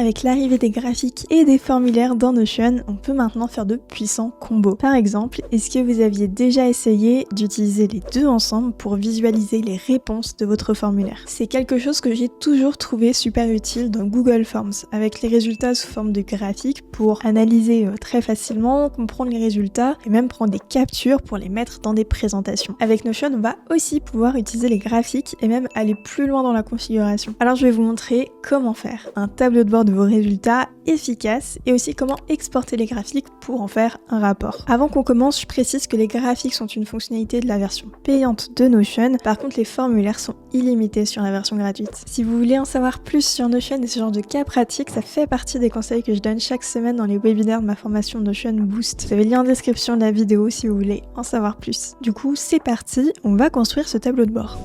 Avec l'arrivée des graphiques et des formulaires dans Notion, on peut maintenant faire de puissants combos. Par exemple, est-ce que vous aviez déjà essayé d'utiliser les deux ensemble pour visualiser les réponses de votre formulaire? C'est quelque chose que j'ai toujours trouvé super utile dans Google Forms, avec les résultats sous forme de graphiques pour analyser très facilement, comprendre les résultats et même prendre des captures pour les mettre dans des présentations. Avec Notion, on va aussi pouvoir utiliser les graphiques et même aller plus loin dans la configuration. Alors je vais vous montrer comment faire un tableau de bord de vos résultats efficace et aussi comment exporter les graphiques pour en faire un rapport. Avant qu'on commence, je précise que les graphiques sont une fonctionnalité de la version payante de Notion. Par contre, les formulaires sont illimités sur la version gratuite. Si vous voulez en savoir plus sur Notion et ce genre de cas pratique, ça fait partie des conseils que je donne chaque semaine dans les webinaires de ma formation Notion Boost. Vous avez le lien en description de la vidéo si vous voulez en savoir plus. Du coup, c'est parti, on va construire ce tableau de bord.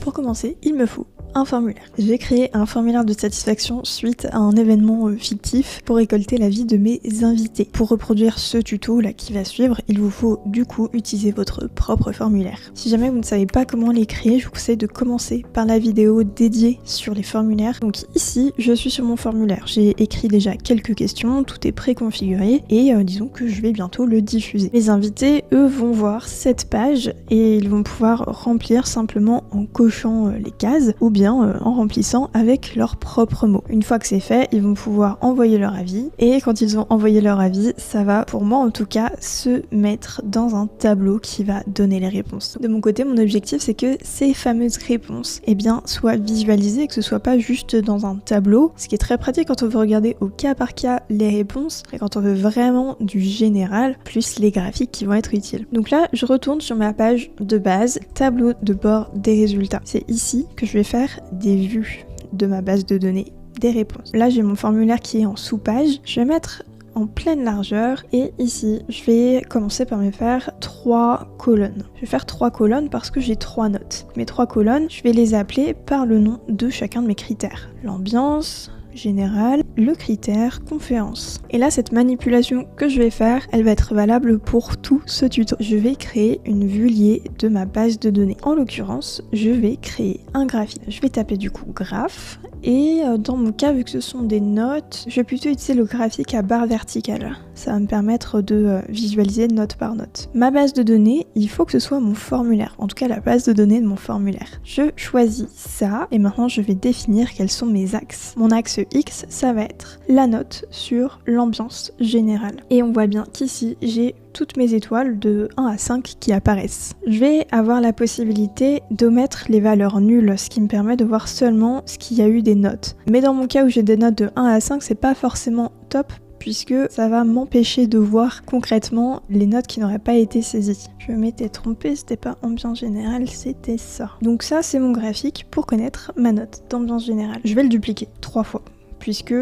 Pour commencer, il me faut un formulaire. Je vais créer un formulaire de satisfaction suite à un événement fictif pour récolter l'avis de mes invités. Pour reproduire ce tuto là qui va suivre, il vous faut du coup utiliser votre propre formulaire. Si jamais vous ne savez pas comment les créer, je vous conseille de commencer par la vidéo dédiée sur les formulaires. Donc ici, je suis sur mon formulaire. J'ai écrit déjà quelques questions, tout est préconfiguré et disons que je vais bientôt le diffuser. Les invités, eux, vont voir cette page et ils vont pouvoir remplir simplement en cochant les cases ou bien en remplissant avec leurs propres mots. Une fois que c'est fait, ils vont pouvoir envoyer leur avis et quand ils ont envoyé leur avis, ça va, pour moi en tout cas, se mettre dans un tableau qui va donner les réponses. De mon côté, mon objectif c'est que ces fameuses réponses soient visualisées et que ce soit pas juste dans un tableau, ce qui est très pratique quand on veut regarder au cas par cas les réponses et quand on veut vraiment du général, plus les graphiques qui vont être utiles. Donc là, je retourne sur ma page de base, tableau de bord des résultats. C'est ici que je vais faire des vues de ma base de données, des réponses. Là, j'ai mon formulaire qui est en sous-page. Je vais mettre en pleine largeur et ici, je vais commencer par me faire 3 colonnes. Je vais faire 3 colonnes parce que j'ai 3 notes. Mes 3 colonnes, je vais les appeler par le nom de chacun de mes critères. L'ambiance, général, le critère conférence. Et là, cette manipulation que je vais faire, elle va être valable pour tout ce tuto. Je vais créer une vue liée de ma base de données. En l'occurrence, je vais créer un graphique. Je vais taper du coup graphe et dans mon cas, vu que ce sont des notes, je vais plutôt utiliser le graphique à barre verticale. Ça va me permettre de visualiser note par note. Ma base de données, il faut que ce soit mon formulaire. En tout cas, la base de données de mon formulaire. Je choisis ça et maintenant je vais définir quels sont mes axes. Mon axe X, ça va être la note sur l'ambiance générale. Et on voit bien qu'ici, j'ai toutes mes étoiles de 1 à 5 qui apparaissent. Je vais avoir la possibilité d'omettre les valeurs nulles, ce qui me permet de voir seulement ce qu'il y a eu des notes. Mais dans mon cas où j'ai des notes de 1 à 5, c'est pas forcément top puisque ça va m'empêcher de voir concrètement les notes qui n'auraient pas été saisies. Je m'étais trompée, c'était pas ambiance générale, c'était ça. Donc ça, c'est mon graphique pour connaître ma note d'ambiance générale. Je vais le dupliquer 3 fois, puisque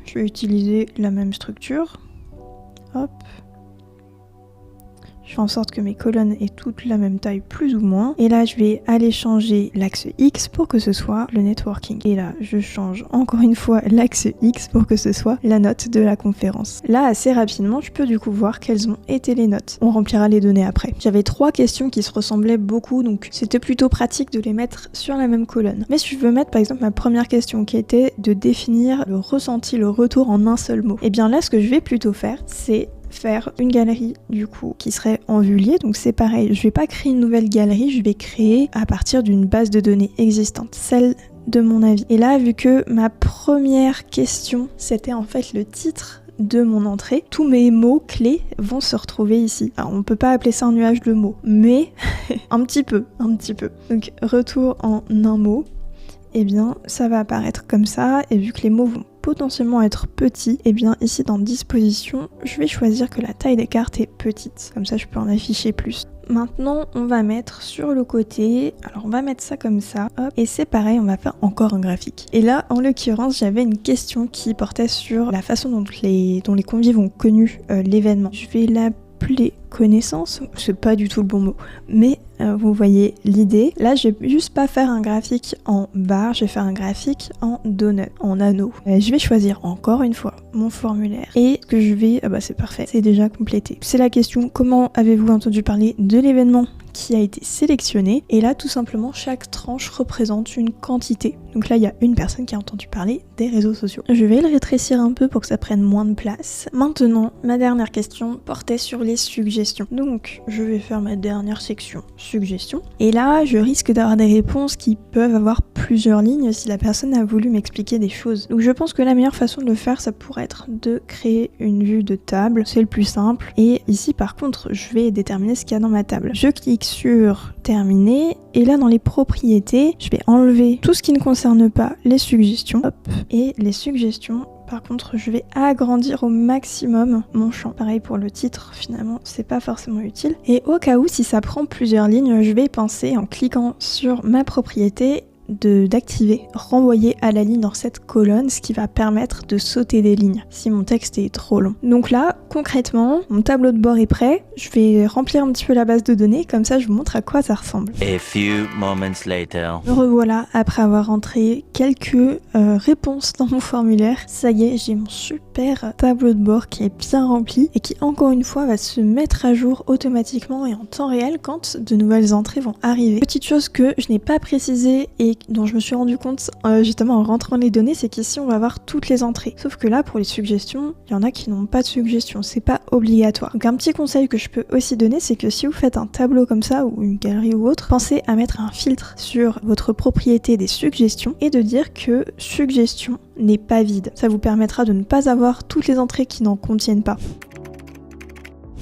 je vais utiliser la même structure. Hop. Je fais en sorte que mes colonnes aient toutes la même taille plus ou moins. Et là, je vais aller changer l'axe X pour que ce soit le networking. Et là, je change encore une fois l'axe X pour que ce soit la note de la conférence. Là, assez rapidement, je peux du coup voir quelles ont été les notes. On remplira les données après. J'avais 3 questions qui se ressemblaient beaucoup, donc c'était plutôt pratique de les mettre sur la même colonne. Mais si je veux mettre par exemple ma première question qui était de définir le ressenti, le retour en un seul mot, et bien là, ce que je vais plutôt faire, c'est faire une galerie du coup qui serait en vue liée, donc c'est pareil, je vais pas créer une nouvelle galerie, je vais créer à partir d'une base de données existante, celle de mon avis. Et là, vu que ma première question c'était en fait le titre de mon entrée, tous mes mots clés vont se retrouver ici. Alors on peut pas appeler ça un nuage de mots, mais un petit peu. Donc retour en un mot, et bien ça va apparaître comme ça, et vu que les mots vont potentiellement être petits, et bien ici dans disposition, je vais choisir que la taille des cartes est petite, comme ça je peux en afficher plus. Maintenant on va mettre sur le côté, alors on va mettre ça comme ça, hop, et c'est pareil, on va faire encore un graphique. Et là en l'occurrence j'avais une question qui portait sur la façon dont les convives ont connu l'événement. Je vais l'appeler connaissance, c'est pas du tout le bon mot, mais vous voyez l'idée. Là je vais juste pas faire un graphique en barre, je vais faire un graphique en donut, en anneau. Je vais choisir encore une fois mon formulaire et que je vais, c'est parfait, c'est déjà complété. C'est la question, comment avez-vous entendu parler de l'événement qui a été sélectionné. Et là, tout simplement, chaque tranche représente une quantité. Donc là, il y a une personne qui a entendu parler des réseaux sociaux. Je vais le rétrécir un peu pour que ça prenne moins de place. Maintenant, ma dernière question portait sur les suggestions. Donc, je vais faire ma dernière section suggestions. Et là, je risque d'avoir des réponses qui peuvent avoir plusieurs lignes si la personne a voulu m'expliquer des choses. Donc, je pense que la meilleure façon de le faire, ça pourrait être de créer une vue de table. C'est le plus simple. Et ici, par contre, je vais déterminer ce qu'il y a dans ma table. Je clique sur terminer. Et là, dans les propriétés, je vais enlever tout ce qui ne concerne pas les suggestions. Hop. Et les suggestions, par contre, je vais agrandir au maximum mon champ. Pareil pour le titre, finalement, c'est pas forcément utile. Et au cas où, si ça prend plusieurs lignes, je vais penser en cliquant sur ma propriété d'activer renvoyer à la ligne dans cette colonne, ce qui va permettre de sauter des lignes si mon texte est trop long. Donc là, concrètement, mon tableau de bord est prêt. Je vais remplir un petit peu la base de données, comme ça je vous montre à quoi ça ressemble. A few moments later. Me revoilà après avoir rentré quelques réponses dans mon formulaire. Ça y est, j'ai mon super tableau de bord qui est bien rempli et qui encore une fois va se mettre à jour automatiquement et en temps réel quand de nouvelles entrées vont arriver. Petite chose que je n'ai pas précisée et dont je me suis rendu compte justement en rentrant les données, c'est qu'ici on va avoir toutes les entrées. Sauf que là, pour les suggestions, il y en a qui n'ont pas de suggestions, c'est pas obligatoire. Donc un petit conseil que je peux aussi donner, c'est que si vous faites un tableau comme ça, ou une galerie ou autre, pensez à mettre un filtre sur votre propriété des suggestions et de dire que suggestion n'est pas vide. Ça vous permettra de ne pas avoir toutes les entrées qui n'en contiennent pas.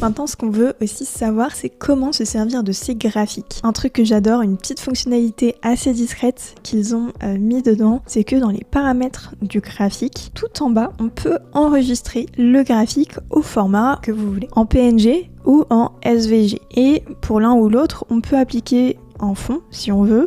Maintenant, ce qu'on veut aussi savoir, c'est comment se servir de ces graphiques. Un truc que j'adore, une petite fonctionnalité assez discrète qu'ils ont mis dedans, c'est que dans les paramètres du graphique, tout en bas, on peut enregistrer le graphique au format que vous voulez, en PNG ou en SVG. Et pour l'un ou l'autre, on peut appliquer un fond, si on veut,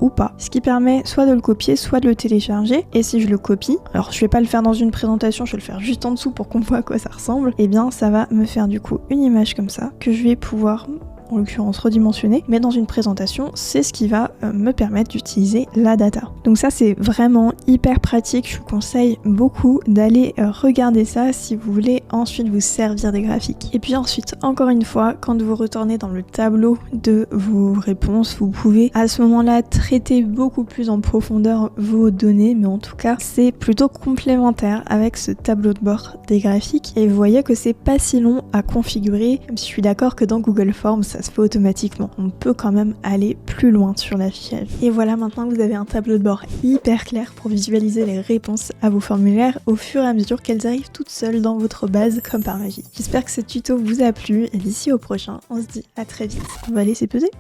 ou pas. Ce qui permet soit de le copier, soit de le télécharger. Et si je le copie, alors je vais pas le faire dans une présentation, je vais le faire juste en dessous pour qu'on voit à quoi ça ressemble, et bien ça va me faire du coup une image comme ça, que je vais pouvoir en l'occurrence redimensionné, mais dans une présentation, c'est ce qui va me permettre d'utiliser la data. Donc ça, c'est vraiment hyper pratique. Je vous conseille beaucoup d'aller regarder ça si vous voulez ensuite vous servir des graphiques. Et puis ensuite, encore une fois, quand vous retournez dans le tableau de vos réponses, vous pouvez à ce moment-là traiter beaucoup plus en profondeur vos données, mais en tout cas, c'est plutôt complémentaire avec ce tableau de bord des graphiques. Et vous voyez que c'est pas si long à configurer, même si je suis d'accord que dans Google Forms, ça se fait automatiquement. On peut quand même aller plus loin sur l'affichage. Et voilà, maintenant que vous avez un tableau de bord hyper clair pour visualiser les réponses à vos formulaires au fur et à mesure qu'elles arrivent toutes seules dans votre base comme par magie. J'espère que ce tuto vous a plu et d'ici au prochain, on se dit à très vite. On va laisser peser.